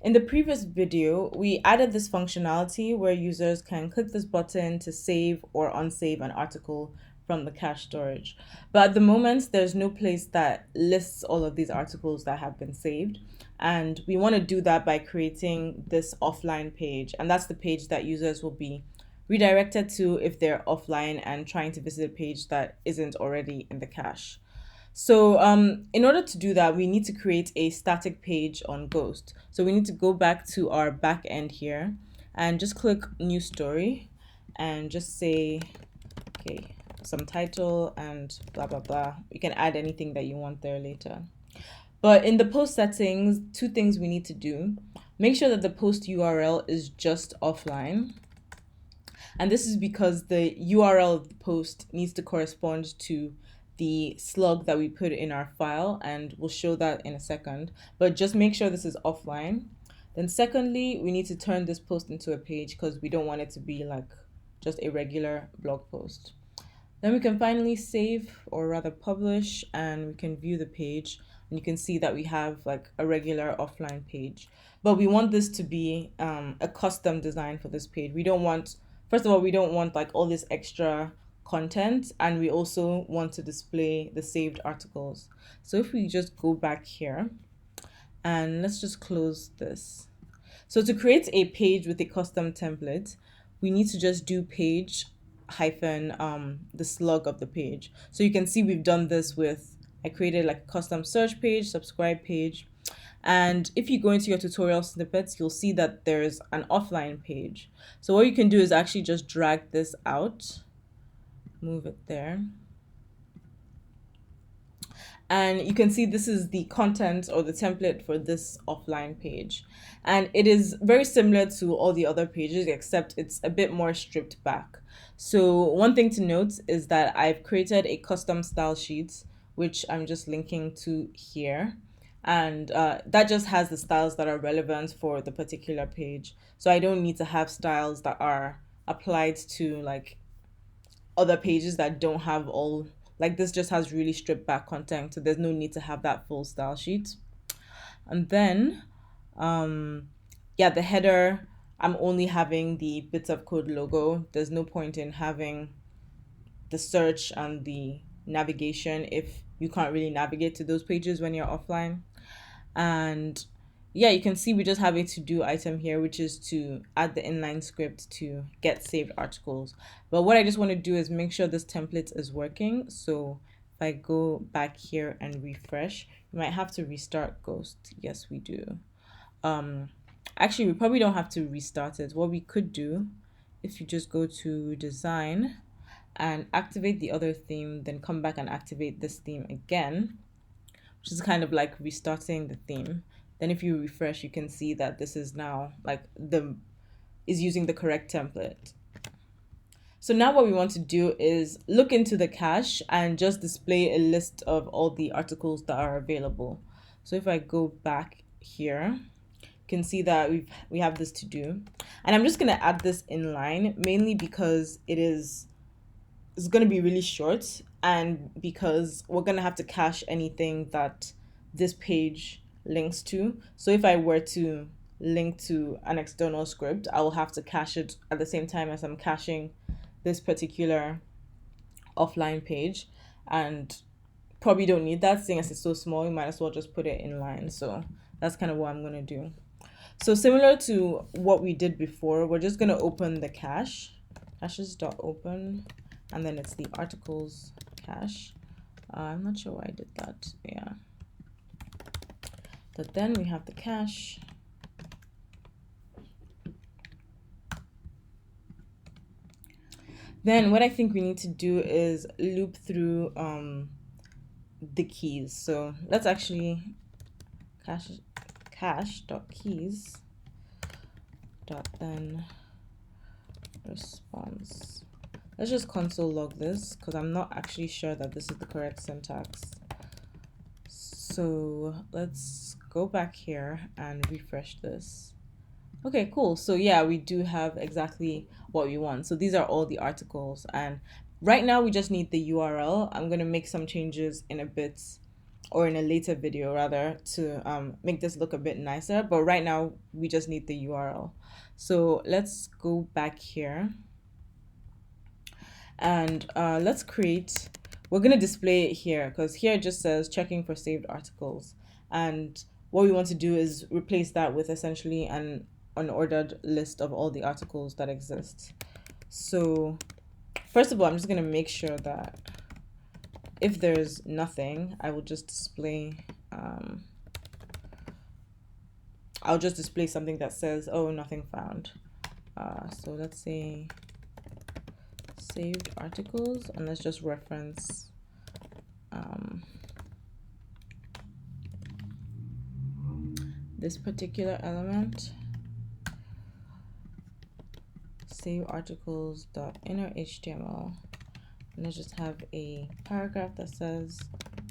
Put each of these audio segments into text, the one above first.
In the previous video, we added this functionality where users can click this button to save or unsave an article from the cache storage. But at the moment, there's no place that lists all of these articles that have been saved. And we want to do that by creating this offline page. And that's the page that users will be redirected to if they're offline and trying to visit a page that isn't already in the cache. So in order to do that, we need to create a static page on Ghost. So we need to go back to our back end here and just click new story and just say, okay, some title and blah, blah, blah. You can add anything that you want there later. But in the post settings, two things we need to do. Make sure that the post URL is just offline. And this is because the URL of the post needs to correspond to the slug that we put in our file, and we'll show that in a second. But just make sure this is offline. Then secondly, we need to turn this post into a page because we don't want it to be like just a regular blog post. Then we can finally save, or rather publish, and we can view the page. And you can see that we have like a regular offline page. But we want this to be a custom design for this page. We don't want, first of all, we don't want like all this extra content, and we also want to display the saved articles. So if we just go back here and let's just close this. So to create a page with a custom template, we need to just do page hyphen the slug of the page. So you can see we've done this with, I created like a custom search page, subscribe page. And if you go into your tutorial snippets, you'll see that there's an offline page. So what you can do is actually just drag this out, move it there. And you can see this is the content or the template for this offline page. And it is very similar to all the other pages, except it's a bit more stripped back. So one thing to note is that I've created a custom style sheet, which I'm just linking to here. And that just has the styles that are relevant for the particular page. So I don't need to have styles that are applied to like other pages that don't have all, like this just has really stripped back content, so there's no need to have that full style sheet. And then yeah, the header, I'm only having the bits of code logo. There's no point in having the search and the navigation if you can't really navigate to those pages when you're offline. And yeah, you can see we just have a to-do item here, which is to add the inline script to get saved articles. But what I just want to do is make sure this template is working. So if I go back here and refresh, you might have to restart Ghost. Yes, we do. Actually, we probably don't have to restart it. What we could do, if you just go to design and activate the other theme, then come back and activate this theme again, which is kind of like restarting the theme. Then if you refresh, you can see that this is now like is using the correct template. So now what we want to do is look into the cache and just display a list of all the articles that are available. So if I go back here, you can see that we have this to do. And I'm just going to add this inline mainly because it's going to be really short, and because we're going to have to cache anything that this page links to. So if I were to link to an external script, I will have to cache it at the same time as I'm caching this particular offline page, and probably don't need that, seeing as it's so small. You might as well just put it in line. So that's kind of what I'm going to do. So similar to what we did before, we're just going to open the cache, caches.open, and then it's the articles cache. I'm not sure why I did that. Yeah. But then we have the cache. Then what I think we need to do is loop through the keys. So let's actually cache.keys dot then response. Let's just console log this because I'm not actually sure that this is the correct syntax. So let's go back here and refresh this. Okay, cool. So yeah, we do have exactly what we want. So these are all the articles, and right now we just need the URL. I'm going to make some changes in a bit or in a later video rather, to make this look a bit nicer. But right now we just need the URL. So let's go back here and we're going to display it here because here it just says checking for saved articles. And what we want to do is replace that with essentially an unordered list of all the articles that exist. So first of all, I'm just going to make sure that if there's nothing, I will just display, I'll just display something that says, oh, nothing found. So let's say saved articles, and let's just reference this particular element, save articles.inner HTML. And let's just have a paragraph that says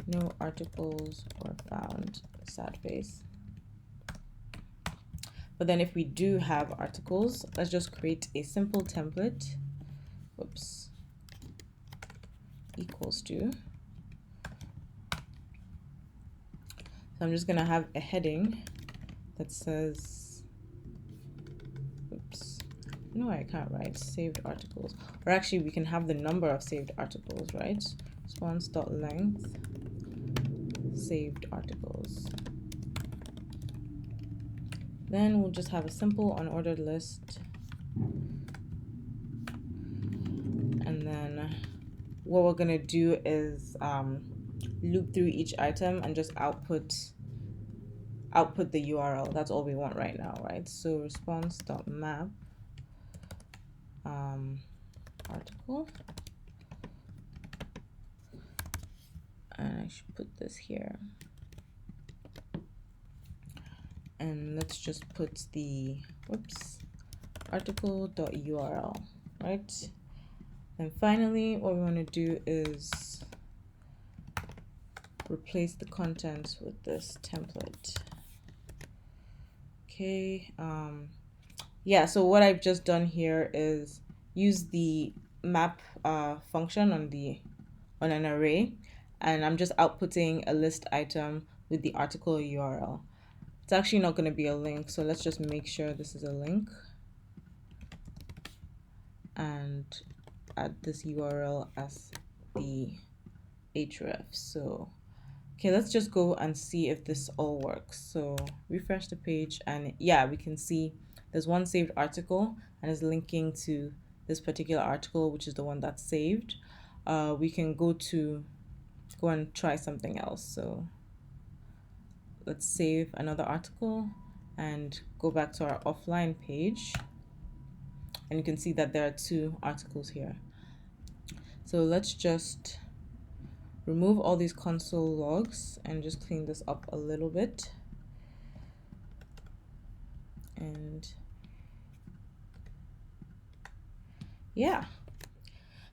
no articles were found, sad face. But then if we do have articles, let's just create a simple template. Whoops. Equals to. So I'm just gonna have a heading that says, oops, no, I can't write saved articles. Or actually we can have the number of saved articles, right? Response.length saved articles. Then we'll just have a simple unordered list. And then what we're gonna do is loop through each item and just output the URL. That's all we want right now, right? So response.map article, and I should put this here. And let's just put the article.url, right? And finally, what we want to do is replace the content with this template. Okay, yeah, so what I've just done here is use the map function on an array, and I'm just outputting a list item with the article URL. It's actually not going to be a link, so let's just make sure this is a link and add this URL as the href. So okay, let's just go and see if this all works. So refresh the page, and yeah, we can see there's one saved article and it's linking to this particular article, which is the one that's saved. We can go and try something else. So let's save another article and go back to our offline page, and you can see that there are 2 articles here. So let's just remove all these console logs and just clean this up a little bit. And yeah.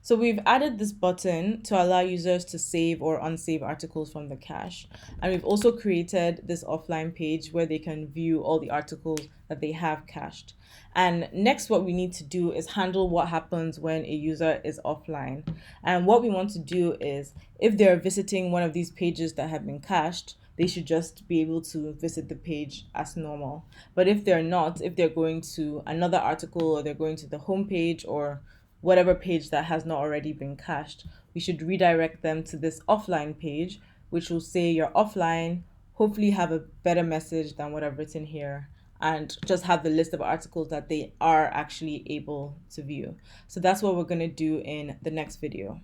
So we've added this button to allow users to save or unsave articles from the cache. And we've also created this offline page where they can view all the articles that they have cached. And next, what we need to do is handle what happens when a user is offline. And what we want to do is, if they're visiting one of these pages that have been cached, they should just be able to visit the page as normal. But if they're not, if they're going to another article or they're going to the home page or whatever page that has not already been cached, we should redirect them to this offline page, which will say you're offline, hopefully have a better message than what I've written here, and just have the list of articles that they are actually able to view. So that's what we're going to do in the next video.